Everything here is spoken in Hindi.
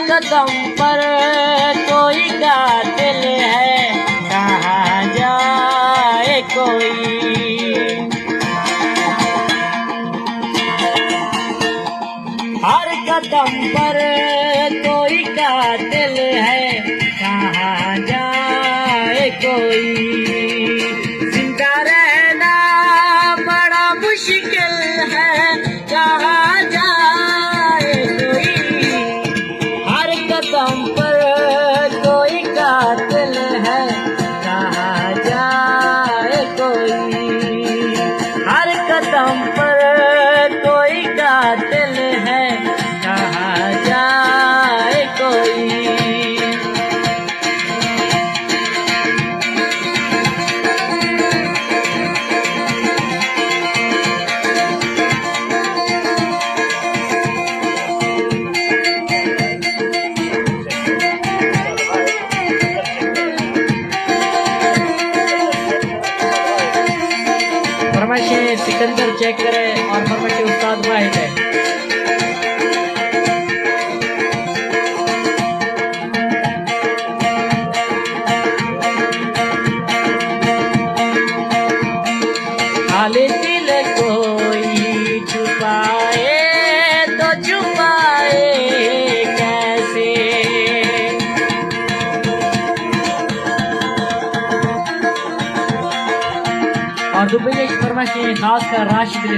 कदम पर कोई कातिल है, कहाँ जाए कोई। हर कदम पर कोई कातिल है, कहाँ जाए कोई। जिंदा रहना बड़ा मुश्किल है, कहाँ जाए कोई। हर कदम पर कोई कातिल है, कहाँ जाए कोई। हर कदम पर कोई कातिल है, कहाँ जाए कोई। फरमाइशें सिकंदर चेक करें और फरमाइशें उस्ताद वाहिद है। खाली दिल कोई छुपाए तो छुपाए कैसे। और दुबई की फरमाइश खास कर राशिद